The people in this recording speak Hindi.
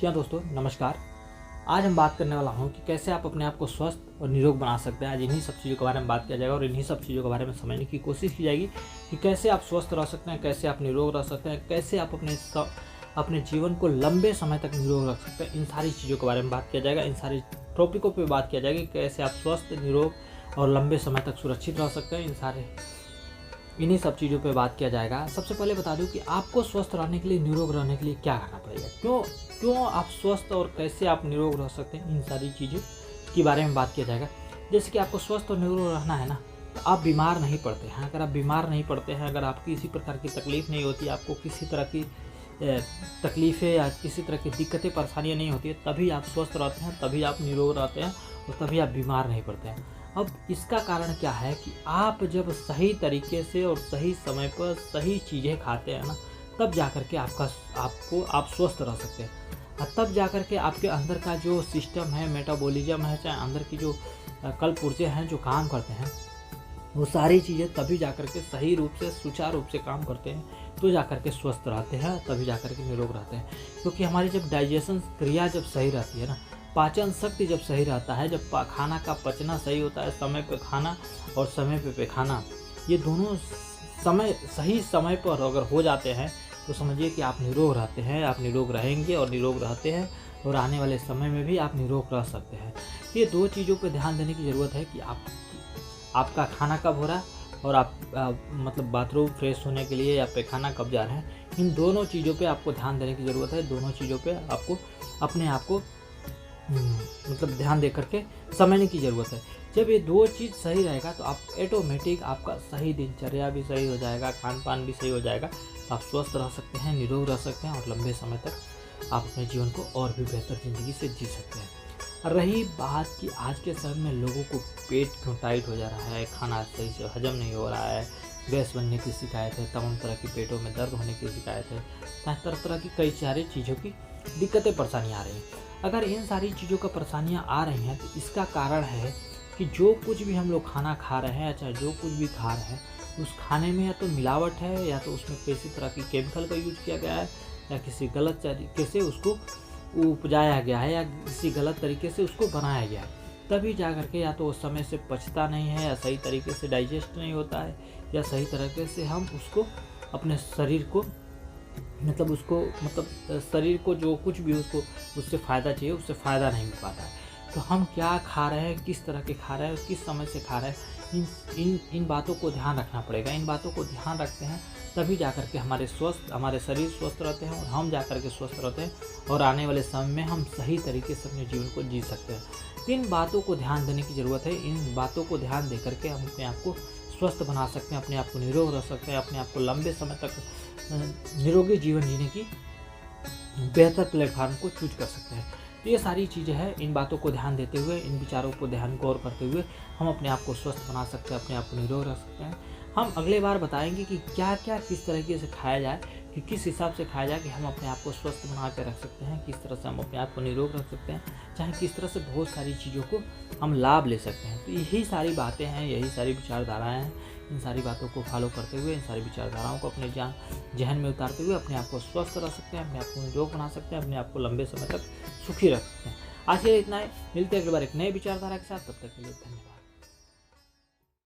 जी हाँ दोस्तों, नमस्कार। आज हम बात करने वाला हूँ कि कैसे आप अपने आप को स्वस्थ और निरोग बना सकते हैं। आज इन्हीं सब चीज़ों के बारे में बात किया जाएगा और इन्हीं सब चीज़ों के बारे में समझने की कोशिश की जाएगी कि कैसे आप स्वस्थ रह सकते हैं, कैसे आप निरोग रह सकते हैं, कैसे आप अपने जीवन को लंबे समय तक निरोग रख सकते हैं। इन सारी चीज़ों के बारे में बात किया जाएगा, इन सारी टॉपिकों पर बात किया जाएगा कि कैसे आप स्वस्थ, निरोग और लंबे समय तक सुरक्षित रह सकते हैं। इन्हीं सब चीज़ों पे बात किया जाएगा। सबसे पहले बता दूं कि आपको स्वस्थ रहने के लिए, निरोग रहने के लिए क्या करना पड़ेगा, क्यों आप स्वस्थ और कैसे आप निरोग रह सकते हैं, इन सारी चीज़ों के बारे में बात किया जाएगा। जैसे कि आपको स्वस्थ और निरोग रहना है ना, तो आप बीमार नहीं पड़ते हैं। अगर आप बीमार नहीं पड़ते हैं, अगर आपकी किसी प्रकार की तकलीफ़ नहीं होती, आपको किसी तरह की तकलीफ़ें या किसी तरह की दिक्कतें परेशानियाँ नहीं होती है, तभी आप स्वस्थ रहते हैं, तभी आप निरोग रहते हैं और तभी आप बीमार नहीं पड़ते हैं। अब इसका कारण क्या है कि आप जब सही तरीके से और सही समय पर सही चीज़ें खाते हैं ना, तब जाकर के आप स्वस्थ रह सकते हैं। और तब जाकर के आपके अंदर का जो सिस्टम है, मेटाबॉलिज्म है, चाहे अंदर की जो कलपुर्जे हैं जो काम करते हैं, वो सारी चीज़ें तभी जाकर के सही रूप से, सुचारू रूप से काम करते हैं, तो जाकर के स्वस्थ रहते हैं, तभी जाकर के निरोग रहते हैं। क्योंकि हमारी जब डाइजेशन क्रिया जब सही रहती है ना, पाचन शक्ति जब सही रहता है, जब खाना का पचना सही होता है, समय पे खाना और समय पे खाना, ये दोनों सही समय पर अगर हो जाते हैं तो समझिए कि आप निरोग रहते हैं, आप निरोग रहेंगे और निरोग रहते हैं और आने वाले समय में भी आप निरोग रह सकते हैं। ये दो चीज़ों पे ध्यान देने की ज़रूरत है कि आपका खाना कब हो रहा है और आप मतलब बाथरूम फ्रेश होने के लिए या पैखाना कब जा रहे हैं। इन दोनों चीज़ों पे आपको ध्यान देने की ज़रूरत है। दोनों चीज़ों पे आपको अपने आप को मतलब ध्यान दे करके समझने की ज़रूरत है। जब ये दो चीज़ सही रहेगा तो आप ऑटोमेटिक आपका सही दिनचर्या भी सही हो जाएगा, खान पान भी सही हो जाएगा, आप स्वस्थ रह सकते हैं, निरोग रह सकते हैं और लंबे समय तक आप अपने जीवन को और भी बेहतर ज़िंदगी से जी सकते हैं। रही बात कि आज के समय में लोगों को पेट क्यों टाइट हो जा रहा है, खाना सही से हजम नहीं हो रहा है, गैस बनने की शिकायत है, तमाम तरह की पेटों में दर्द होने की शिकायत है, तरह तरह की कई सारी चीज़ों की दिक्कतें परेशानियाँ आ रही हैं। अगर इन सारी चीज़ों का परेशानियाँ आ रही हैं तो इसका कारण है कि जो कुछ भी हम लोग खाना खा रहे हैं, चाहे जो कुछ भी खा रहे हैं, उस खाने में या तो मिलावट है, या तो उसमें किसी तरह की केमिकल का यूज किया गया है, या किसी गलत तरीके से उसको उपजाया गया है, या किसी गलत तरीके से उसको बनाया गया है। तभी जा करके या तो उस समय से पचता नहीं है, या सही तरीके से डाइजेस्ट नहीं होता है, या सही तरीके से हम उसको अपने शरीर को शरीर को जो कुछ भी उससे फ़ायदा चाहिए, उससे फ़ायदा नहीं मिल पाता है। तो हम क्या खा रहे हैं, किस तरह के खा रहे हैं, किस समय से खा रहे हैं, इन बातों को ध्यान रखना पड़ेगा। इन बातों को ध्यान रखते हैं तभी जाकर के हमारे शरीर स्वस्थ रहते हैं और हम जाकर के स्वस्थ रहते हैं और आने वाले समय में हम सही तरीके से अपने जीवन को जी सकते हैं। इन बातों को ध्यान देने की ज़रूरत है। इन बातों को ध्यान दे करके हम अपने आप को स्वस्थ बना सकते हैं, अपने आप को निरोग रह सकते हैं, अपने आप को लंबे समय तक निरोगी जीवन जीने की बेहतर प्लेटफार्म को चूज कर सकते हैं। तो ये सारी चीज़ें हैं। इन बातों को ध्यान देते हुए, इन विचारों को ध्यान गौर करते हुए हम अपने आप को स्वस्थ बना सकते हैं, अपने आप को निरोग रख सकते हैं। हम अगले बार बताएंगे कि क्या क्या किस तरीके से खाया जाए, कि किस हिसाब से खाया जाए कि हम अपने आप को स्वस्थ बना के रख सकते हैं, किस तरह से हम अपने आप को निरोग रख सकते हैं, चाहे किस तरह से बहुत सारी चीज़ों को हम लाभ ले सकते हैं। तो यही सारी बातें हैं, यही सारी विचारधाराएँ हैं। इन सारी बातों को फॉलो करते हुए, इन सारी विचारधाराओं को अपने जहन में उतारते हुए अपने आप को स्वस्थ रख सकते हैं, अपने आप को निरोग बना सकते हैं, अपने आप को लंबे समय तक सुखी रख सकते हैं। आज के लिए इतना ही। मिलते हैं अगली बार एक नए विचारधारा के साथ। तब तक के लिए धन्यवाद।